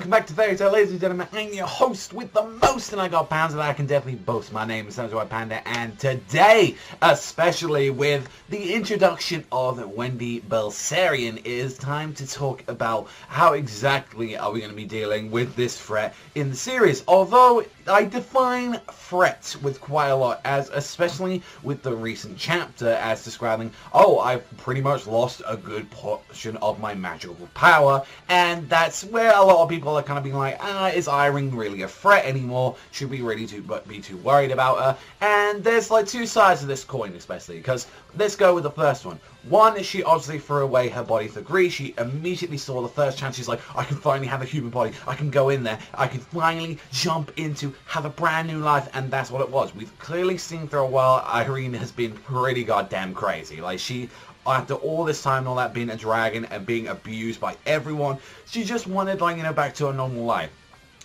welcome back to Fairy Tail, ladies and gentlemen. I'm your host with the most, and I got pounds that I can definitely boast. My name is Samurai Panda, and today, especially with the introduction of Wendy Bilzerian, it is time to talk about how exactly are we going to be dealing with this threat in the series. Although I define threat with quite a lot, as especially with the recent chapter as describing, oh, I've pretty much lost a good portion of my magical power, and that's where a lot of people are kind of being like, is Irene really a threat anymore? Should we really be too worried about her? And there's like two sides of this coin, especially, because let's go with the first one. One is she obviously threw away her body for greed. She immediately saw the first chance. She's like, I can finally have a human body. I can go in there. I can finally jump into, have a brand new life. And that's what it was. We've clearly seen for a while Irene has been pretty goddamn crazy. Like, she, after all this time and all that, being a dragon and being abused by everyone, she just wanted, like, you know, back to a normal life.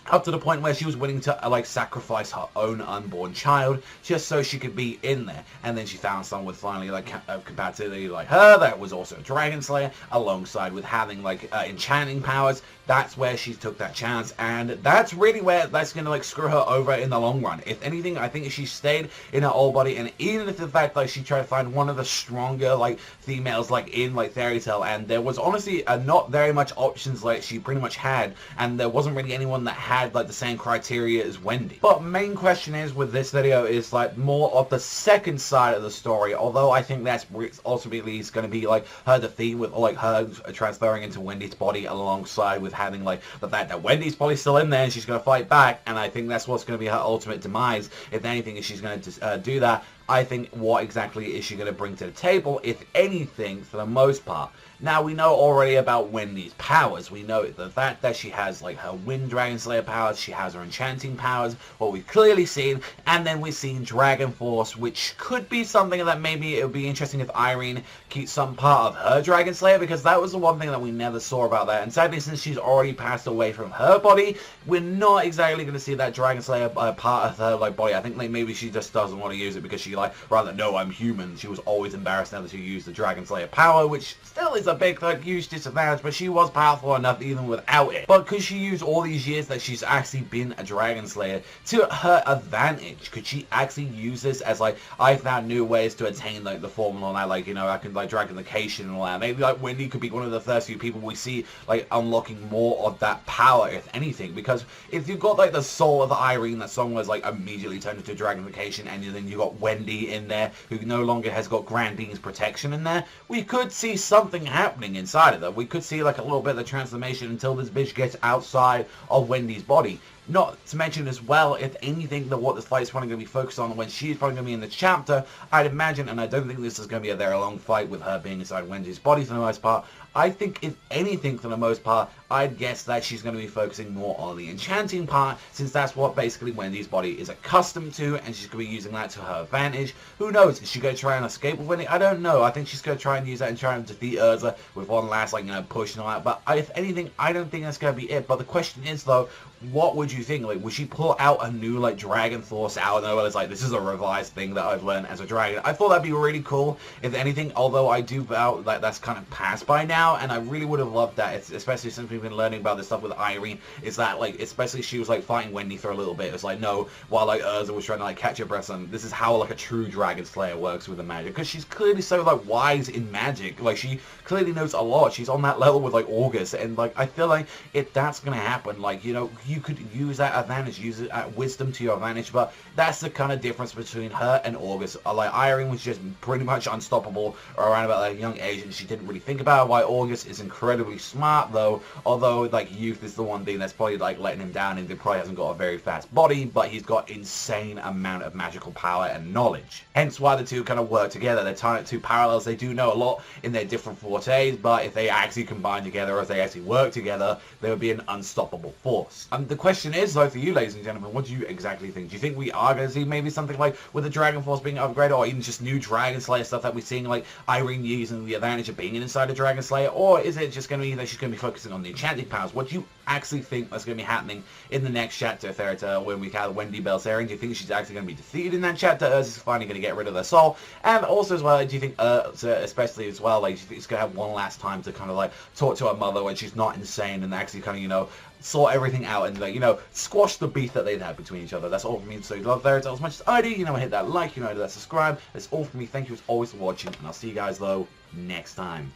Up to the point where she was willing to, like, sacrifice her own unborn child just so she could be in there. And then she found someone with finally, like, compatibility like her that was also a Dragon Slayer, alongside with having, like, enchanting powers. That's where she took that chance, and that's really where that's going to, like, screw her over in the long run. If anything, I think if she stayed in her old body, and even if the fact, like, she tried to find one of the stronger, like, females, like, in, like, Fairy Tail, and there was honestly not very much options, like, she pretty much had, and there wasn't really anyone that had, like, the same criteria as Wendy. But main question is, with this video, is, like, more of the second side of the story, although I think that's ultimately is going to be, like, her defeat with, like, her transferring into Wendy's body alongside with having, like, the fact that Wendy's probably still in there and she's going to fight back, and I think that's what's going to be her ultimate demise. If anything, if she's going to do that, I think what exactly is she going to bring to the table, if anything, for the most part. Now, we know already about Wendy's powers. We know the fact that she has, like, her Wind Dragon Slayer powers, she has her enchanting powers, what we've clearly seen, and then we've seen Dragon Force, which could be something that maybe it would be interesting if Irene keeps some part of her Dragon Slayer, because that was the one thing that we never saw about that. And sadly, since she's already passed away from her body, we're not exactly going to see that Dragon Slayer part of her, like, body. I think, like, maybe she just doesn't want to use it because she, like, rather, no, I'm human. She was always embarrassed now that she used the Dragon Slayer power, which still is a big, like, huge disadvantage, but she was powerful enough even without it. But could she use all these years that she's actually been a Dragon Slayer to her advantage? Could she actually use this as, like, I found new ways to attain, like, the form and all that, like, you know, I can, like, Dragonification and all that. Maybe, like, Wendy could be one of the first few people we see, like, unlocking more of that power, if anything, because if you've got, like, the soul of Irene, that song was, like, immediately turned into Dragonification, and then you got Wendy in there, who no longer has got Grandine's protection in there, we could see something happening inside of them. We could see, like, a little bit of the transformation until this bitch gets outside of Wendy's body. Not to mention as well, if anything, that what this fight is probably going to be focused on when she's probably going to be in the chapter, I'd imagine, and I don't think this is going to be a very long fight with her being inside Wendy's body for the most part. I think, if anything, for the most part, I'd guess that she's going to be focusing more on the enchanting part, since that's what basically Wendy's body is accustomed to, and she's going to be using that to her advantage. Who knows? Is she going to try and escape with Wendy? I don't know. I think she's going to try and use that and try and defeat Urza with one last, like, you know, push and all that. But if anything, I don't think that's going to be it. But the question is, though, what would you think? Like, would she pull out a new, like, Dragon Force out of nowhere? It's like, this is a revised thing that I've learned as a dragon. I thought that'd be really cool, if anything, although I do vow that that's kind of passed by now, and I really would have loved that, especially since we've been learning about this stuff with Irene, is that, like, especially she was, like, fighting Wendy for a little bit. It's like, no, while, like, Urza was trying to, like, catch her breath, and this is how, like, a true Dragon Slayer works with the magic, because she's clearly so, like, wise in magic. Like, she clearly knows a lot. She's on that level with, like, August, and, like, I feel like if that's gonna happen, like, you know, you could use that advantage, use it at wisdom to your advantage, but that's the kind of difference between her and August. Like, Irene was just pretty much unstoppable around about that young age, and she didn't really think about it. Why August is incredibly smart, though, although, like, youth is the one thing that's probably, like, letting him down, and he probably hasn't got a very fast body, but he's got insane amount of magical power and knowledge. Hence why the two kind of work together. They're two parallels. They do know a lot in their different fortes, but if they actually combine together, or if they actually work together, they would be an unstoppable force. And the question is, though, for you, ladies and gentlemen, what do you exactly think? Do you think we are going to see maybe something like with the Dragon Force being upgraded, or even just new Dragon Slayer stuff that we're seeing, like Irene using the advantage of being inside a Dragon Slayer, or is it just going to be that she's going to be focusing on the enchanting powers? What do you actually think that's going to be happening in the next chapter, Therata, when we have Wendy Belzerian? Do you think she's actually going to be defeated in that chapter? Urza's finally going to get rid of their soul? And also as well, do you think Urza, especially as well, like, do you think she's going to have one last time to kind of like talk to her mother when she's not insane and actually kind of, you know, sort everything out and, like, you know, squash the beef that they've had between each other? That's all from me. So if you love Therata as much as I do, you know, hit that like, you know, hit that subscribe. That's all from me. Thank you as always for watching, and I'll see you guys though next time.